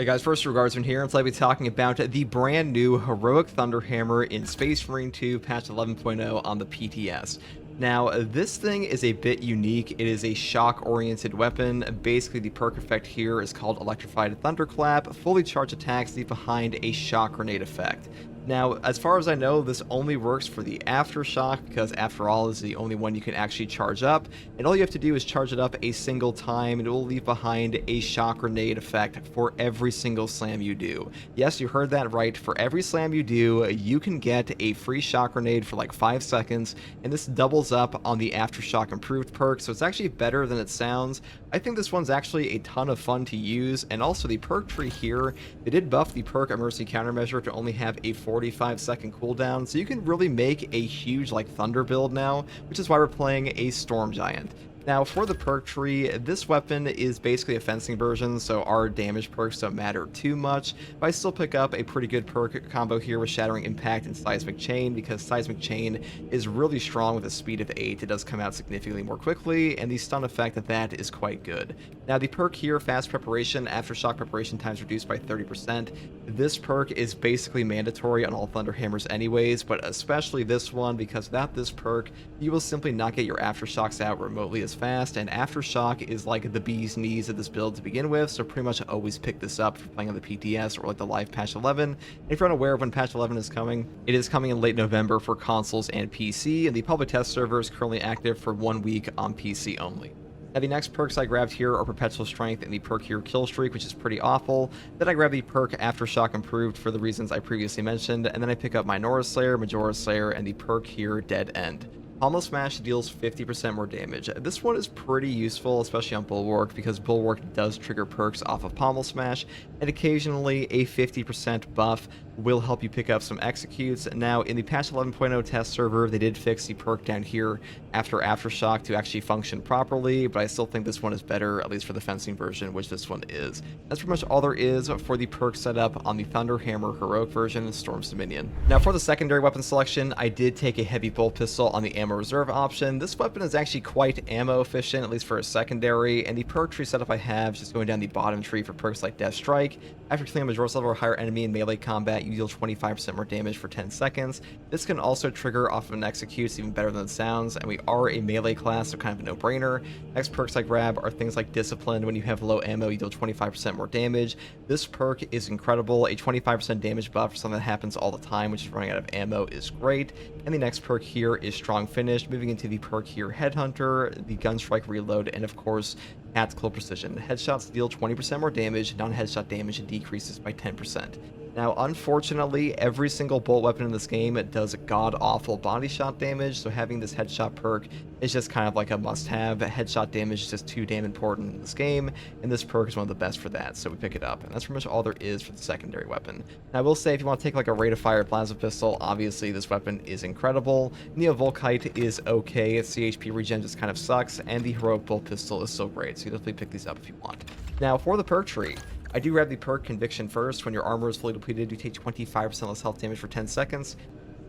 Hey guys, first regards in here, and today we'll be talking about the brand new Heroic Thunderhammer in Space Marine 2 patch 11.0 on the PTS. Now, this thing is a bit unique. It is a shock-oriented weapon. Basically, the perk effect here is called Electrified Thunderclap. Fully charged attacks leave behind a shock grenade effect. Now, as far as I know, this only works for the Aftershock because, after all, this is the only one you can actually charge up. And all you have to do is charge it up a single time, and it will leave behind a shock grenade effect for every single slam you do. Yes, you heard that right. For every slam you do, you can get a free shock grenade for like 5 seconds, and this doubles up on the Aftershock Improved perk, so it's actually better than it sounds. I think this one's actually a ton of fun to use, and also the perk tree here, they did buff the perk Emergency Countermeasure to only have a 45-second cooldown, so you can really make a huge like Thunder build now, which is why we're playing a Storm Giant. Now, for the perk tree, this weapon is basically a fencing version, so our damage perks don't matter too much, but I still pick up a pretty good perk combo here with Shattering Impact and Seismic Chain, because Seismic Chain is really strong with a speed of 8. It does come out significantly more quickly, and the stun effect of that is quite good. Now, the perk here, Fast Preparation, Aftershock Preparation times reduced by 30%. This perk is basically mandatory on all Thunderhammers anyways, but especially this one, because without this perk, you will simply not get your Aftershocks out remotely as fast, and Aftershock is like the bee's knees of this build to begin with, so pretty much always pick this up for playing on the PTS or like the live patch 11. And if you're unaware of when patch 11 is coming, it is coming in late November for consoles and PC, and the public test server is currently active for 1 week on PC only. Now, the next perks I grabbed here are Perpetual Strength and the perk here Kill Streak, which is pretty awful. Then I grab the perk Aftershock Improved for the reasons I previously mentioned, and then I pick up Minoru Slayer, Majora Slayer, and the perk here Dead End. Pommel Smash deals 50% more damage. This one is pretty useful, especially on Bulwark, because Bulwark does trigger perks off of Pommel Smash, and occasionally a 50% buff will help you pick up some executes. Now, in the patch 11.0 test server, they did fix the perk down here after Aftershock to actually function properly, but I still think this one is better, at least for the fencing version, which this one is. That's pretty much all there is for the perk setup on the Thunderhammer Heroic version, Storm's Dominion. Now, for the secondary weapon selection, I did take a heavy bolt pistol on the ammo reserve option. This weapon is actually quite ammo efficient, at least for a secondary, and the perk tree setup I have is just going down the bottom tree for perks like Death Strike. After killing a Majora level or higher enemy in melee combat, you deal 25% more damage for 10 seconds. This can also trigger off of an execute, it's even better than it sounds, and we are a melee class, so kind of a no-brainer. Next perks I grab are things like Discipline. When you have low ammo, you deal 25% more damage. This perk is incredible. A 25% damage buff for something that happens all the time, which is running out of ammo, is great. And the next perk here is Strong Finish. Moving into the perk here, Headhunter, the Gunstrike Reload, and of course, Tactical Precision. Headshots deal 20% more damage, non-headshot damage decreases by 10%. Now, unfortunately, every single bolt weapon in this game does god-awful body shot damage, so having this headshot perk is just kind of like a must-have. Headshot damage is just too damn important in this game, and this perk is one of the best for that, so we pick it up. And that's pretty much all there is for the secondary weapon. Now, I will say, if you want to take like a rate of fire plasma pistol, obviously this weapon is incredible. Neo Volkite is okay, its CHP regen just kind of sucks, and the Heroic Bolt Pistol is so great, so you definitely pick these up if you want. Now, for the perk tree, I do grab the perk Conviction first. When your armor is fully depleted, you take 25% less health damage for 10 seconds.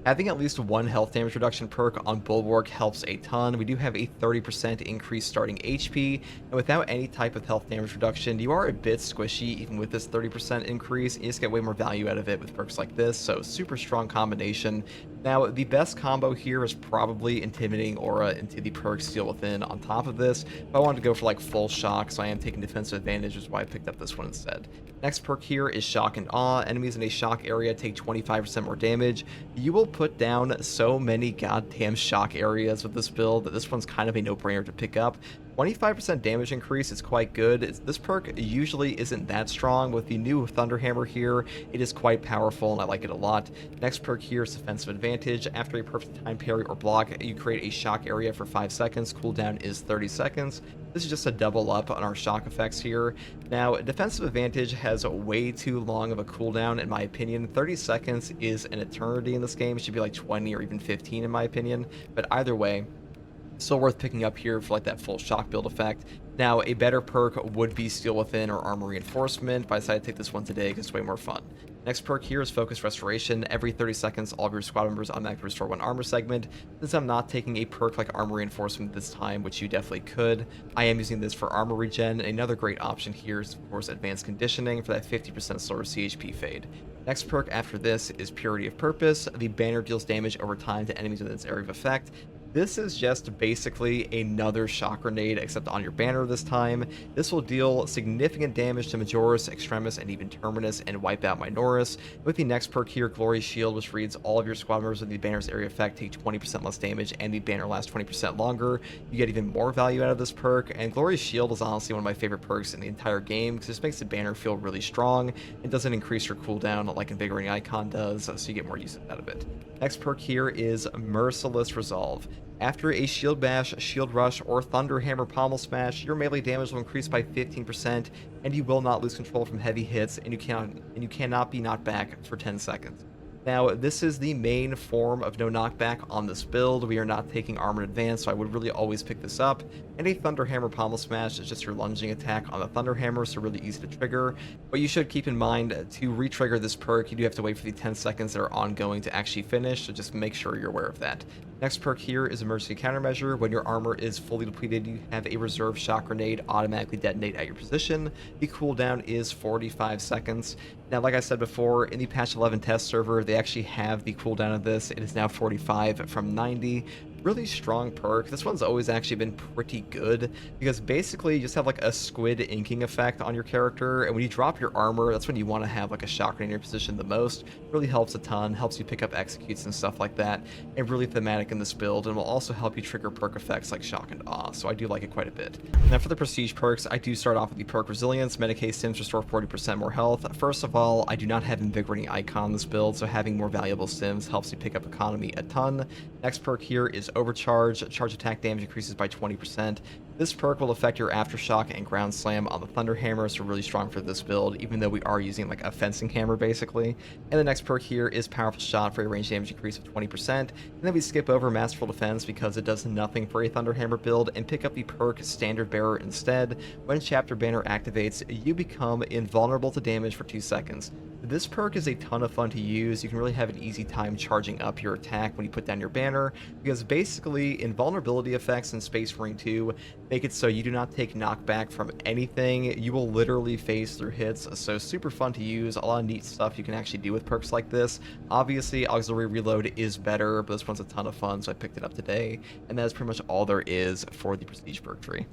Having at least one health damage reduction perk on Bulwark helps a ton. We do have a 30% increase starting HP, and without any type of health damage reduction, you are a bit squishy even with this 30% increase. You just get way more value out of it with perks like this, so super strong combination. Now, the best combo here is probably Intimidating Aura into the perk Steel Within on top of this, but I wanted to go for like full shock, so I am taking defensive advantage, which is why I picked up this one instead. Next perk here is Shock and Awe. Enemies in a shock area take 25% more damage. You will put down so many goddamn shock areas with this build that this one's kind of a no-brainer to pick up. 25% damage increase is quite good. This perk usually isn't that strong. With the new Thunderhammer here, it is quite powerful, and I like it a lot. Next perk here is Defensive Advantage. After a perfect time parry or block, you create a shock area for 5 seconds. Cooldown is 30 seconds. This is just a double up on our shock effects here. Now, Defensive Advantage has way too long of a cooldown, in my opinion. 30 seconds is an eternity in this game. It should be like 20 or even 15 in my opinion. But either way, still worth picking up here for like that full shock build effect. Now, a better perk would be Steel Within or Armor Reinforcement, but I decided to take this one today because it's way more fun. Next perk here is Focus Restoration. Every 30 seconds, all of your squad members automatically restore 1 armor segment. Since I'm not taking a perk like Armor Reinforcement this time, which you definitely could, I am using this for armor regen. Another great option here is, of course, Advanced Conditioning for that 50% slower CHP fade. Next perk after this is Purity of Purpose. The banner deals damage over time to enemies within its area of effect. This is just basically another shock grenade, except on your banner this time. This will deal significant damage to Majoris, Extremis, and even Terminus, and wipe out Minoris. With the next perk here, Glorious Shield, which reads all of your squad members with the banner's area effect take 20% less damage, and the banner lasts 20% longer. You get even more value out of this perk, and Glorious Shield is honestly one of my favorite perks in the entire game, because this makes the banner feel really strong. It doesn't increase your cooldown like Invigorating Icon does, so you get more use out of it. Next perk here is Merciless Resolve. After a Shield Bash, Shield Rush, or Thunder Hammer Pommel Smash, your melee damage will increase by 15%, and you will not lose control from heavy hits, and you cannot be knocked back for 10 seconds. Now, this is the main form of no knockback on this build. We are not taking Armored Advance, so I would really always pick this up. And a Thunder Hammer Pommel Smash is just your lunging attack on the Thunder Hammer, so really easy to trigger. But you should keep in mind, to re-trigger this perk, you do have to wait for the 10 seconds that are ongoing to actually finish, so just make sure you're aware of that. Next perk here is Emergency Countermeasure. When your armor is fully depleted, you have a reserve shock grenade automatically detonate at your position. The cooldown is 45 seconds. Now, like I said before, in the patch 11 test server, they actually have the cooldown of this. It is now 45 from 90. Really strong perk. This one's always actually been pretty good because basically you just have like a squid inking effect on your character, and when you drop your armor, that's when you want to have like a shock grenade in your position the most. Really helps a ton, helps you pick up executes and stuff like that, and really thematic in this build, and will also help you trigger perk effects like Shock and Awe, so I do like it quite a bit. Now for the prestige perks, I do start off with the perk Resilience. Medicae Stims restore 40% more health. First of all, I do not have Invigorating Icon in this build, so having more valuable stims helps you pick up economy a ton. Next perk here is Overcharge. Charge attack damage increases by 20%. This perk will affect your Aftershock and Ground Slam on the Thunder Hammer, so really strong for this build, even though we are using like a fencing hammer basically. And the next perk here is Powerful Shot for a range damage increase of 20%. And then we skip over Masterful Defense because it does nothing for a Thunder Hammer build, and pick up the perk Standard Bearer instead. When Chapter Banner activates, you become invulnerable to damage for 2 seconds. This perk is a ton of fun to use. You can really have an easy time charging up your attack when you put down your banner, because basically invulnerability effects in Space Marine 2 make it so you do not take knockback from anything. You will literally phase through hits, so super fun to use. A lot of neat stuff you can actually do with perks like this. Obviously, Auxiliary Reload is better, but this one's a ton of fun, so I picked it up today. And that is pretty much all there is for the Prestige perk tree.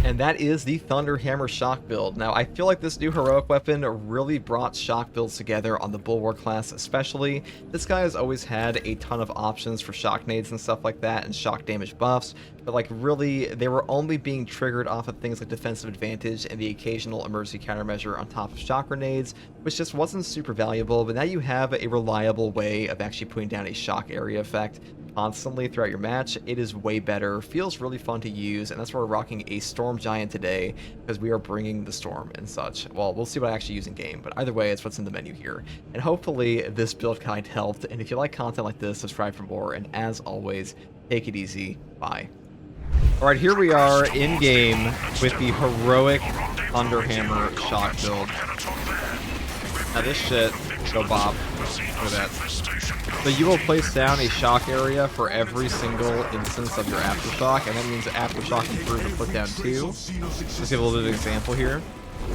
And that is the Thunder Hammer Shock build. Now, I feel like this new heroic weapon really brought shock builds together on the Bulwark class especially. This guy has always had a ton of options for shock nades and stuff like that, and shock damage buffs, but like really, they were only being triggered off of things like defensive advantage and the occasional emergency countermeasure on top of shock grenades, which just wasn't super valuable. But now you have a reliable way of actually putting down a shock area effect constantly throughout your match. It is way better, feels really fun to use, and that's why we're rocking a Storm Giant today, because we are bringing the storm and such. Well, we'll see what I actually use in game, but either way, it's what's in the menu here. And hopefully this build guide helped, and if you like content like this, subscribe for more, and as always, take it easy. Bye. Alright, here we are in game with the heroic Thunder Hammer shock build. Now this shit, go Bob. Look at that. So you will place down a shock area for every single instance of your Aftershock, and that means Aftershock improve and put down 2. Let's give a little bit of example here.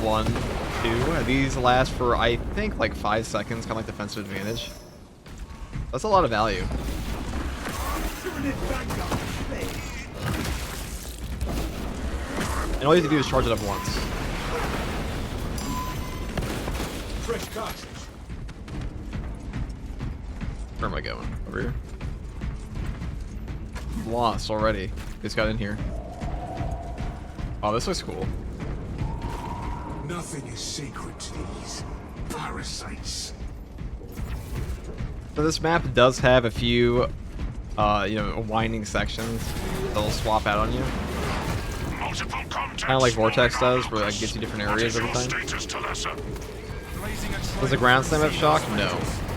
1, 2, and these last for, I think, like 5 seconds, kind of like defensive advantage. That's a lot of value. And all you have to do is charge it up once. Where am I going? Over here? I'm lost already. Just got in here. Oh, this looks cool. Nothing is sacred to these parasites. So this map does have a few, winding sections that'll swap out on you. Kind of like Vortex does, where it like, gets you different areas every time. Does the Ground Slam have shock? No.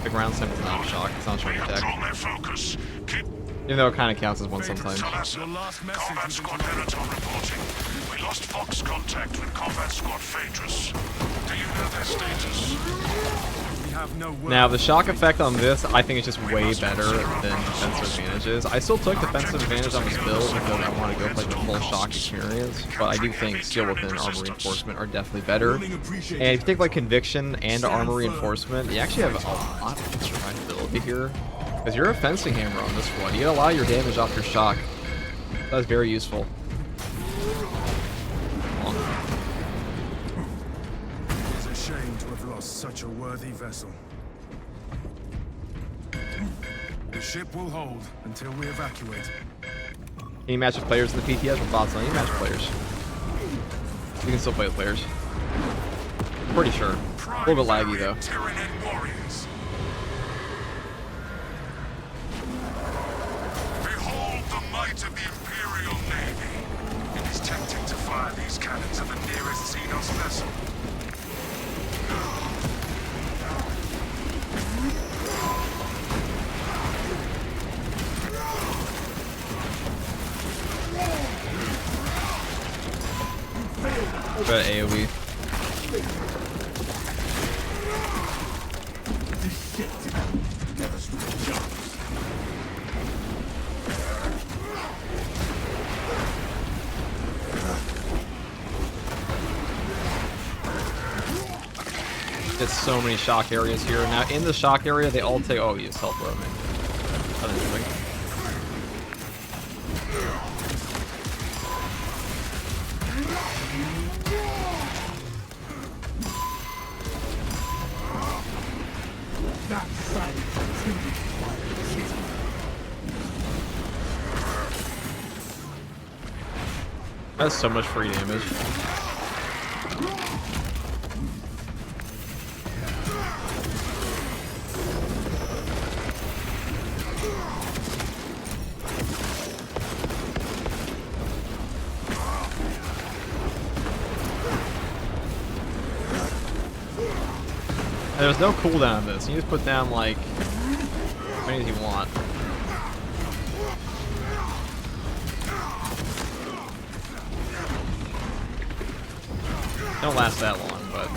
The Ground Slam does not have shock. It's not trying to attack. Even though it kind of counts as one sometimes. Your last message Combat Squad Venator reporting. We lost Fox contact with Combat Squad Phaedrus. Do you know their status? We have no word. Now, the shock effect on this, I think, is just way better than defensive advantages. I still took defensive advantage on this build because I want to go for like, the full shock experience, but I do think Steel Within and Armor Reinforcement are definitely better. And if you take like Conviction and Armor Reinforcement, you actually have a lot of extra survivability here. Because you're a Fencing Hammer on this one. You get a lot of your damage off your shock. That's very useful. It's a shame to have lost such a worthy vessel. The ship will hold until we evacuate. Any match with players in the PTS with bots on any match with players? You can still play with players. Pretty sure. A little bit laggy though. Tyranid warriors. Behold the might of the Imperial Navy. It is tempting to fire these cannons at the nearest Xenos vessel. Got AoE. There's so many shock areas here. Now, in the shock area, they all take. Oh, use health row, man. That's interesting. That's so much free damage. There's no cooldown on this. You just put down like as many as you want. Don't last that long, but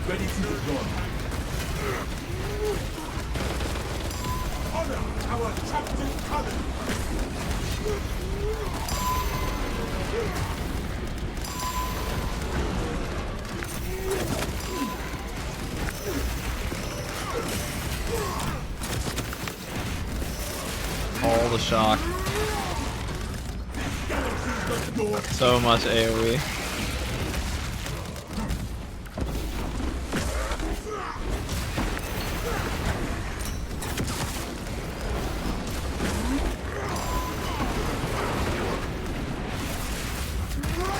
Ready to deploy. Honor our captain Cullen. all the shock. So much AoE.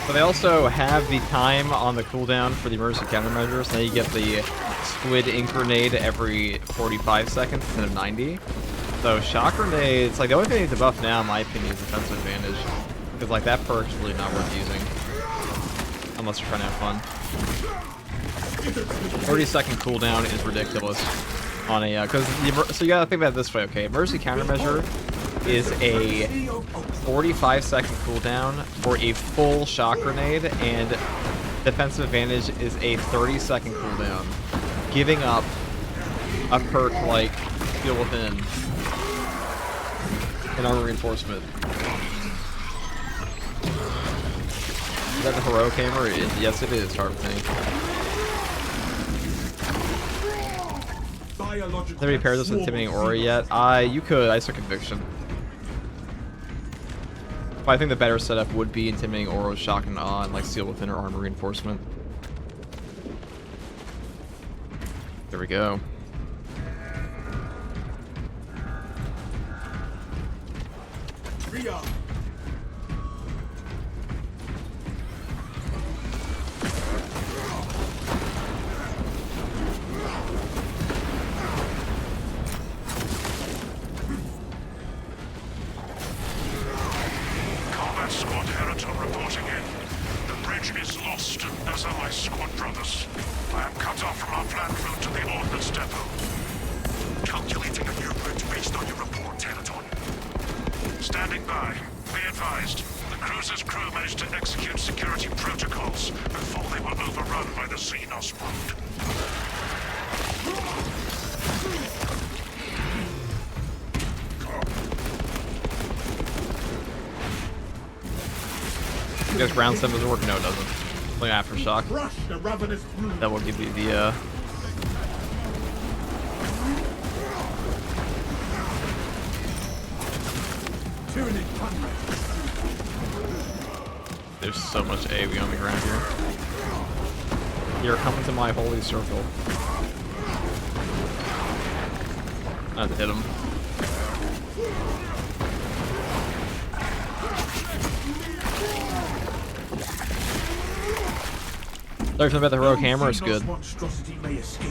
But they also have the time on the cooldown for the emergency countermeasures. Now you get the squid ink grenade every 45 seconds instead of 90. So shock grenades, like the only thing they need to buff now, in my opinion, is defensive advantage. Because like that perk's really not worth using. Unless you're trying to have fun. 30-second cooldown is ridiculous on a, so you gotta think about it this way, okay? Emergency countermeasure is a 45-second cooldown for a full shock grenade, and defensive advantage is a 30-second cooldown, giving up a perk like Steel Within and Armor Reinforcement. Is that the Heroic Hammer? Yes, it is, Harp Tank. Have you paired this with Intimidating Aura yet? You could. I took Conviction. But I think the better setup would be Intimidating Aura with Shock and Awe and like Steel Within or Armor Reinforcement. There we go. VR. Combat Squad Heraton reporting in. The bridge is lost, as are my squad brothers. I am cut off from our planned route to the Ordnance Depot. Calculating a new route based on your report, Heraton. Standing by. Be advised. The cruiser's crew managed to execute security protocols before they were overrun by the Xenos brood. I guess round 7 doesn't work. No, it doesn't. Like aftershock. Crush the ravenous brood. That will give you the Tyranid comrade. There's so much AoE on the ground here. You're coming to my holy circle. I have to hit him. Everything about the heroic hammer is good.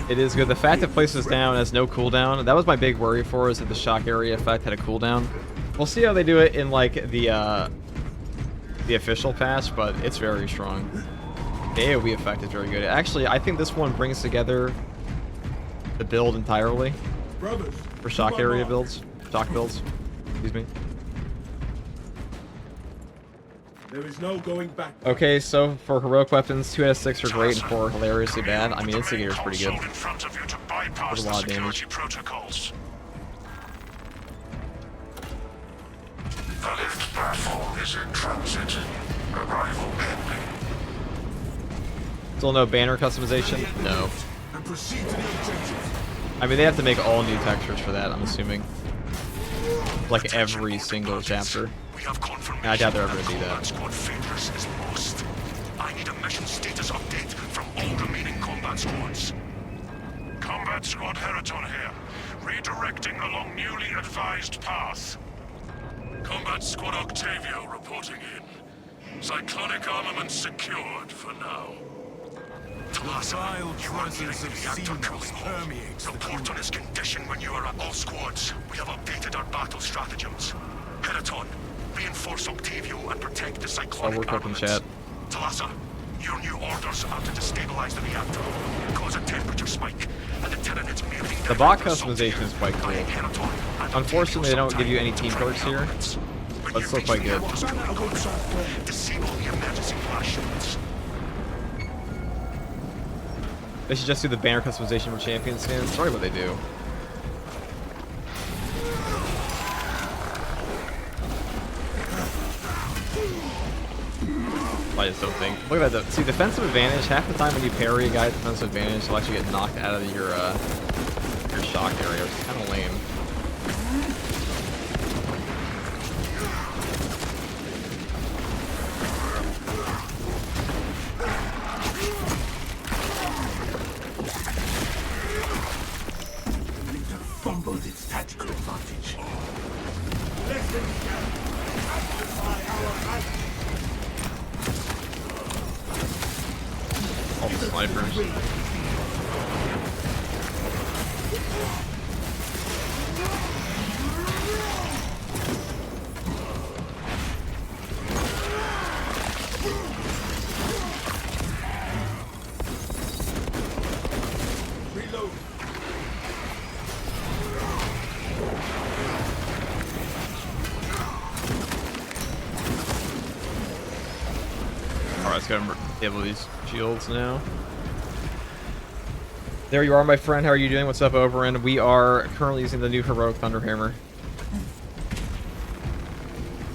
It is good. The fact it places down has no cooldown. That was my big worry for, is that the shock area effect had a cooldown. We'll see how they do it in like the official patch, but it's very strong. The AoE effect is very good. Actually, I think this one brings together the build entirely Brothers, for shock area builds. Shock builds. Excuse me. there is no going back. Okay, so for heroic weapons, 2 out of 6 are great and 4 are hilariously bad. I mean, Instigator's pretty good. In front of you to bypass Does a the lot of damage. security protocols. The lift platform is in transit. Arrival pending. Still no banner customization? No. And proceed to the objective. I mean, they have to make all new textures for that, I'm assuming. Like every single chapter. We have confirmation I doubt they're ever gonna do Combat that. Squad Phaedrus is lost. I need a mission status update from all remaining combat squads. Combat Squad Heraton here, redirecting along newly advised path. Combat Squad Octavio reporting in. Cyclonic armament secured for now. Talassa, you are nearing the reactor cooling hole. Report on its condition when you are at all squads. We have updated our battle stratagems. Heraton, reinforce Octavio and protect the cyclonic I'll work up in armaments. chat. Talassa, your new orders are to destabilize the reactor, cause a temperature spike, and the Tyranids merely... The bot customization is quite cool. Unfortunately, they don't give you any team perks here, but it's still quite good. Disable the emergency flash shields. They should just do the banner customization for champion skins. That's probably what they do. I just don't think. Look at that. See, defensive advantage. Half the time when you parry a guy, defensive advantage, you'll actually get knocked out of your shock area. It's kind of lame. Fumbled its tactical advantage. All the snipers. Reload. Alright, let's go disable these shields now. There you are, my friend. How are you doing? What's up, Oberon? We are currently using the new Heroic Thunderhammer.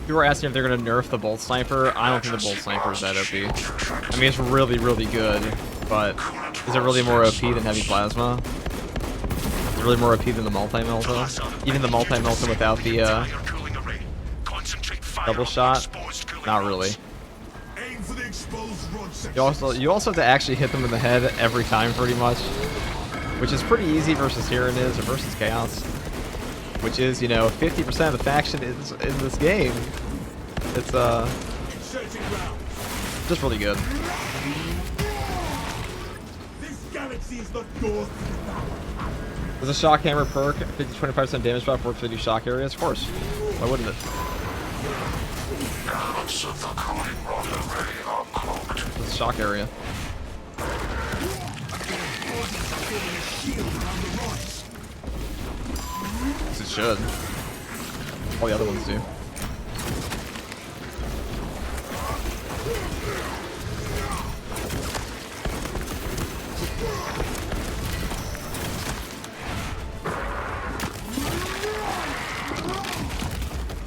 You were asking if they're going to nerf the Bolt Sniper. I don't think the Bolt Sniper is that OP. I mean, it's really, really good, but is it really more OP than Heavy Plasma? Is it really more OP than the Multi-Melta? Even the Multi-Melta without the double shot? Not really. Aim for the exposed rod section. You also have to actually hit them in the head every time, pretty much, which is pretty easy versus Tyranids or versus Chaos. which is, you know, 50% of the faction is in this game. It's just really good. This galaxy is not yours. Does a shock hammer perk 50-25% damage buff work for the new shock areas? Of course. Why wouldn't it? Elements of the cooling rod array are cloaked. It's a shock area. Yes, it should. All the other ones do.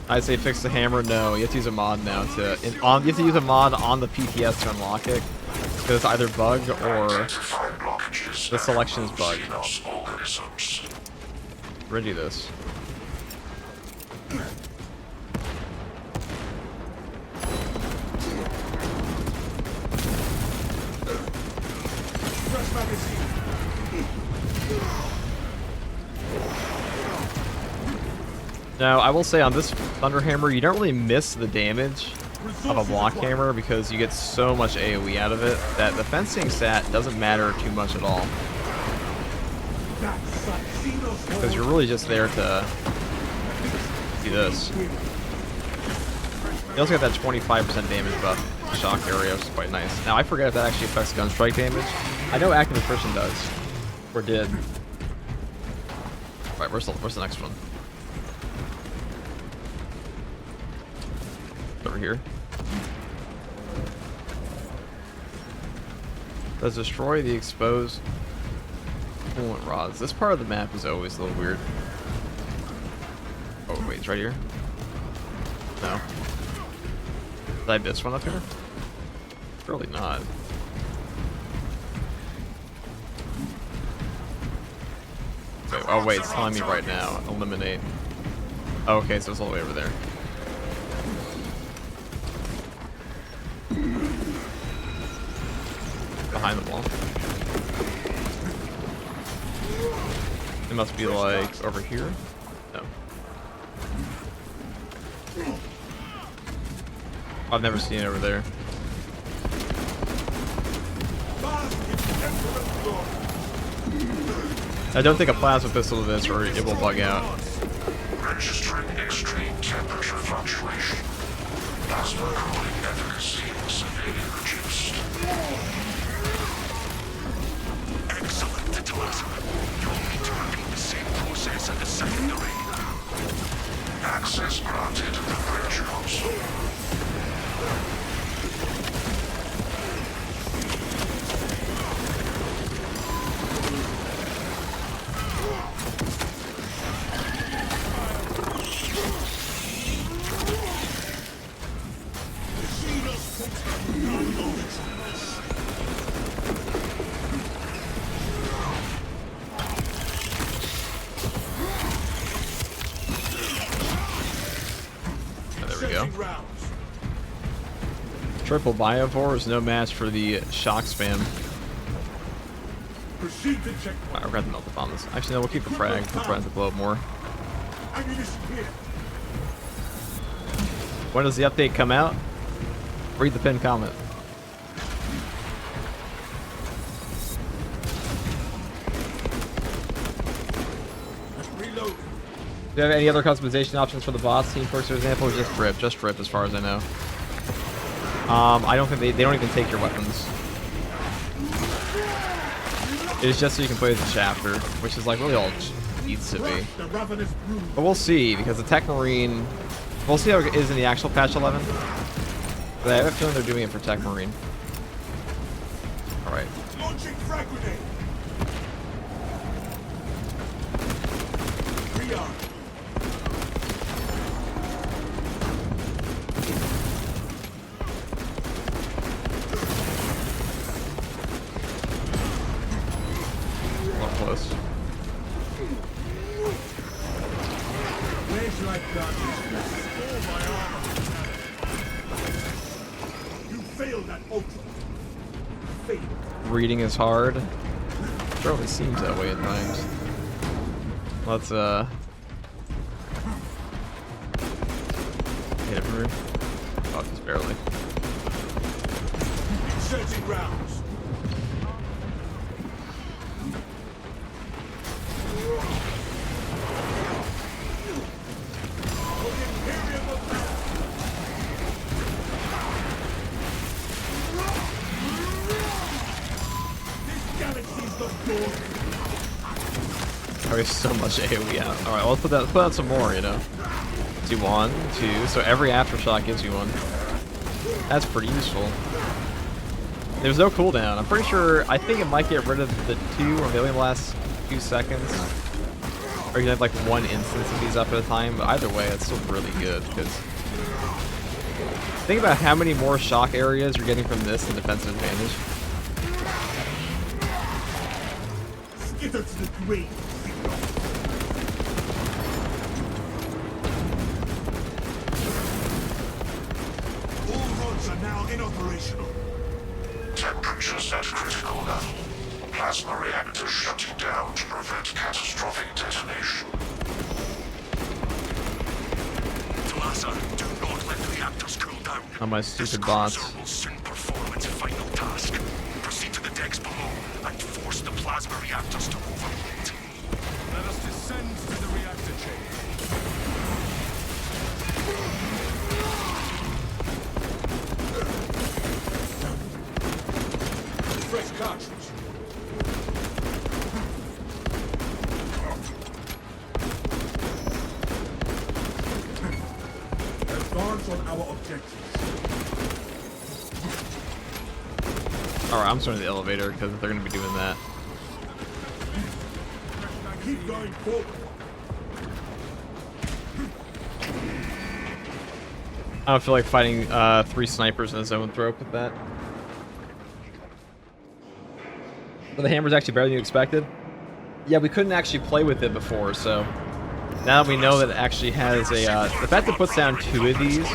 I say fix the hammer. No, you have to use a mod now to. You have to use a mod on the PTS to unlock it, because it's either bugged or the selection is bugged. Ready this. Now, I will say on this Thunder Hammer, you don't really miss the damage of a block hammer because you get so much AoE out of it that the fencing stat doesn't matter too much at all. Because you're really just there to see this. You also get that 25% damage buff shock area, which is quite nice. Now, I forget if that actually affects gun strike damage. I know active attrition does. Or did. Alright, where's the next one? Over here. Does destroy the exposed coolant rods. This part of the map is always a little weird. Oh wait, it's right here? No. Did I miss one up here? Probably not. Wait, oh wait, it's telling me right now. Eliminate. Oh, okay, so it's all the way over there. Behind the wall. It must be like over here? No. I've never seen it over there. I don't think a plasma pistol to this or it will bug out. Registering extreme temperature fluctuation. Plasma cooling efficacy severely reduced. Excellent, Titulus. You'll need to repeat the same process at the secondary. Access granted to the bridge console. Triple Biovore is no match for the shock spam. Proceed to check. I forgot to melt the bomb. Actually, no, we'll keep the frag. We'll try to blow up more. Ammunition here. When does the update come out? Read the pinned comment. Reload. Do you have any other customization options for the boss team, for example, or just drip? Just drip, as far as I know. I don't think they don't even take your weapons. It's just so you can play as a chapter, which is like really all it needs to be. But we'll see, because the Tech Marine, we'll see how it is in the actual patch 11. But I have a feeling they're doing it for Tech Marine. All right. Launching frag grenade. Rearm. Close. Where's like that? Oh, my armor. You failed at Ultra. Failed. Reading is hard. It sure always seems that way at times. Let's Hit it, Maroon. Oh, just barely. Inserting rounds. Oh, there's so much AoE out. Alright, well, let's put out some more, you know. Do 1, 2, so every aftershock gives you one. That's pretty useful. There's no cooldown. I'm pretty sure, I think it might get rid of the 2, or maybe the last few seconds. Or you can have like one instance of these up at a time, but either way, it's still really good, because think about how many more shock areas you're getting from this than defensive advantage. Skitter to the grave. All rods are now inoperational. Temperatures at critical level. Plasma reactors shutting down to prevent catastrophic detonation. Talassa, do not let the reactors cool down. On my stupid bots. This cruiser will soon perform its final task. Proceed to the decks below and force the plasma reactors to overheat. Let us descend to the reactor chamber. Fresh cartridge. Advance on our objectives. Alright, I'm starting the elevator because they're going to be doing that. Keep going forward. I don't feel like fighting 3 snipers in a zone thrope with that. But the hammer's actually better than you expected. Yeah, we couldn't actually play with it before, so now that we know that it actually has a the fact that it puts down 2 of these,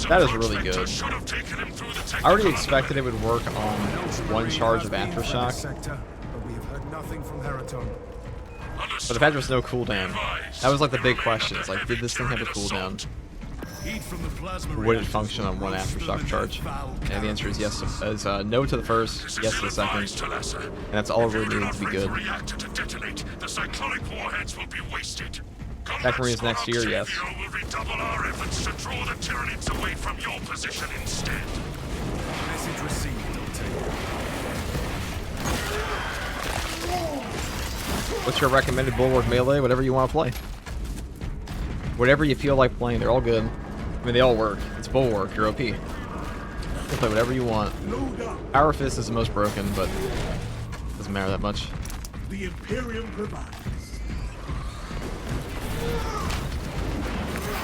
that is really good. I already expected it would work on 1 charge of aftershock, Sector, but we have heard nothing from Heraton. but the fact there was no cooldown, that was like the big question. It's like, did this thing have a cooldown? Heat from the plasma Would it reactors function on 1 roast the aftershock charge? foul And the answer is yes. Is no to the first, yes to the second, and that's all it really needs to be good. The cyclonic warheads will be wasted. Back Marines next year, yes. Will redouble our efforts to draw the Tyranids away from your position instead. Message received, Doctor. What's your recommended Bulwark melee? Whatever you want to play. Whatever you feel like playing, they're all good. I mean, they all work. It's Bulwark, you're OP. You can play whatever you want. Load up. Power Fist is the most broken, but doesn't matter that much. The Imperium provides.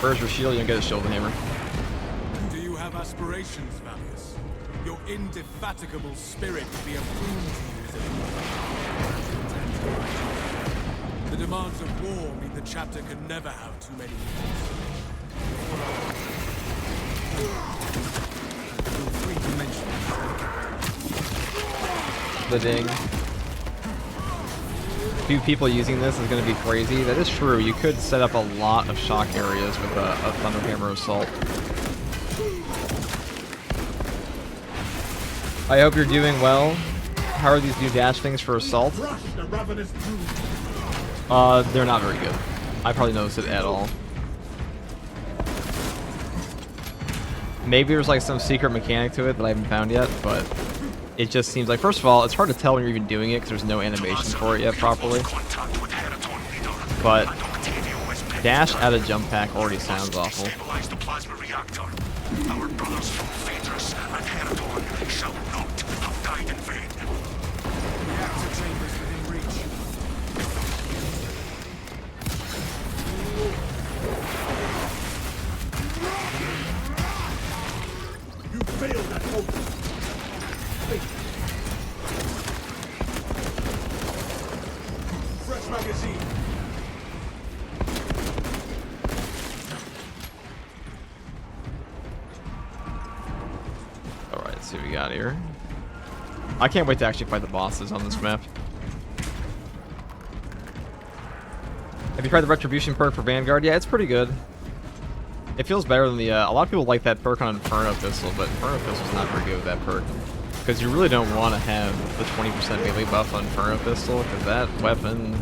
Where's your shield? You don't get a shield and hammer. Do you have aspirations, Valius? Your indefatigable spirit would be a boon to you. The demands of war mean the chapter can never have too many The ding. Few people using this is going to be crazy. That is true. You could set up a lot of shock areas with a Thunderhammer Assault. I hope you're doing well. How are these new dash things for Assault? They're not very good. I probably noticed it at all. Maybe there's like some secret mechanic to it that I haven't found yet, but it just seems like, first of all, it's hard to tell when you're even doing it because there's no animation for it yet properly. But dash out of jump pack already sounds awful. Our brothers from Phaedrus and Heraton shall not have died in vain. reactor chambers within reach. You failed at home. Fresh magazine. Alright, let's see what we got here. I can't wait to actually fight the bosses on this map. Have you tried the Retribution perk for Vanguard? Yeah, it's pretty good. It feels better than the, a lot of people like that perk on Inferno Pistol, but Inferno Pistol's not very good with that perk. Because you really don't want to have the 20% melee buff on Inferno Pistol, because that weapon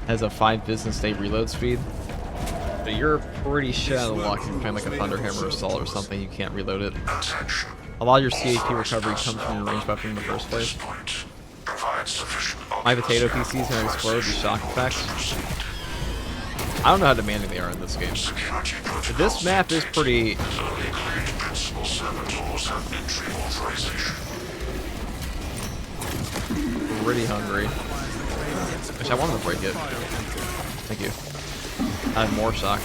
has a 5 business day reload speed. But you're pretty shit out of luck if you find like a Thunderhammer Assault or something, you can't reload it. A lot of your CAP recovery comes from your ranged weapon in the first place. My potato PC is going to explode with shock effects. I don't know how demanding they are in this game. But this map is pretty... pretty hungry. Which I wanted to break it. Thank you. I have more shock.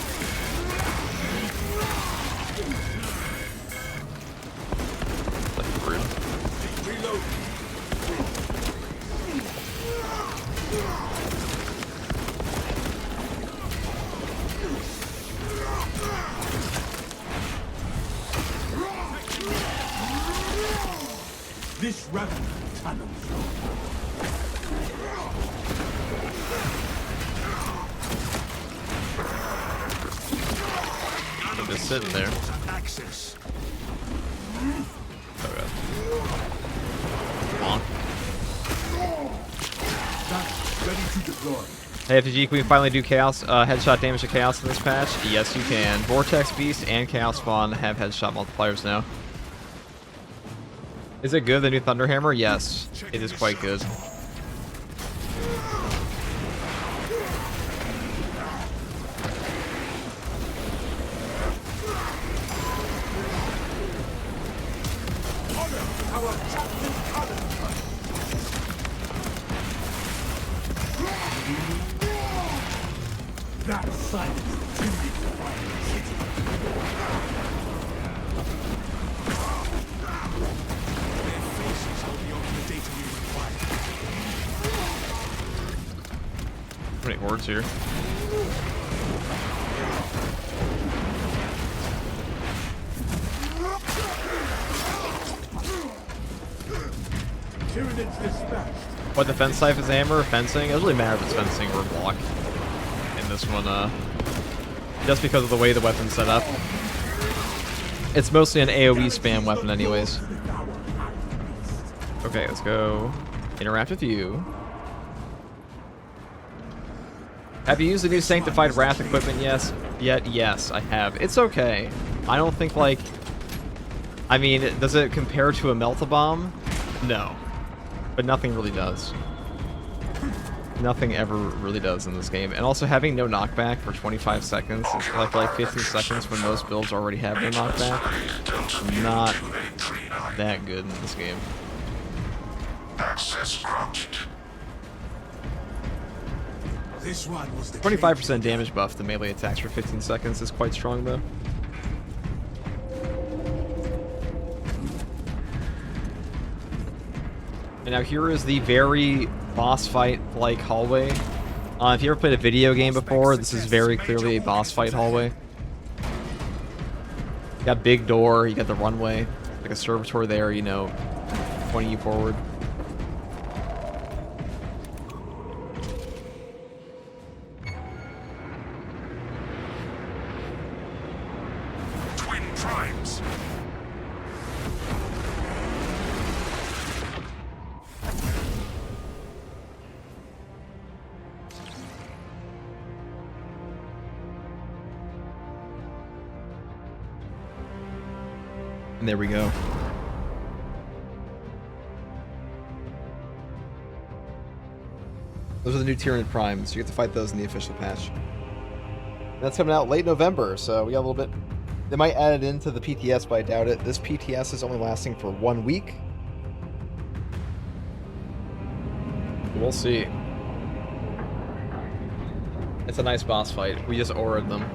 That's rude. This rabbit tunnel. Just sitting there. Access. Oh god. Bonk. Ready to deploy. Hey, FTG, can we finally do Chaos, headshot damage to Chaos in this patch? Yes, you can. Vortex Beast and Chaos Spawn have headshot multipliers now. Is it good, the new Thunderhammer? Yes, it is quite good. That silence intended to find the city. Their faces are beyond the data we require. How many hordes here? Tyranids dispatched. What defense type is hammer? Fencing? It doesn't really matter if it's fencing or block. In this one, just because of the way the weapon's set up. It's mostly an AoE spam weapon anyways. Okay, let's go interact with you. Have you used the new Sanctified Wrath equipment yet? Yes, I have. It's okay. I don't think, like... I mean, does it compare to a Melt-A-Bomb? No. But nothing really does. Nothing ever really does in this game. And also having no knockback for 25 seconds, it's like 15 seconds when most builds already have no knockback. Not that good in this game. Access granted. This one was the 25% damage buff to melee attacks for 15 seconds is quite strong though. And now here is the very boss fight-like hallway. If you ever played a video game before, this is very clearly a boss fight hallway. You got big door, you got the runway, like a servitor there, you know, pointing you forward. Twin primes. And there we go. Those are the new Tyranid Primes. You get to fight those in the official patch. That's coming out late November, so we got a little bit... They might add it into the PTS, but I doubt it. This PTS is only lasting for 1 week. We'll see. It's a nice boss fight. We just auraed them.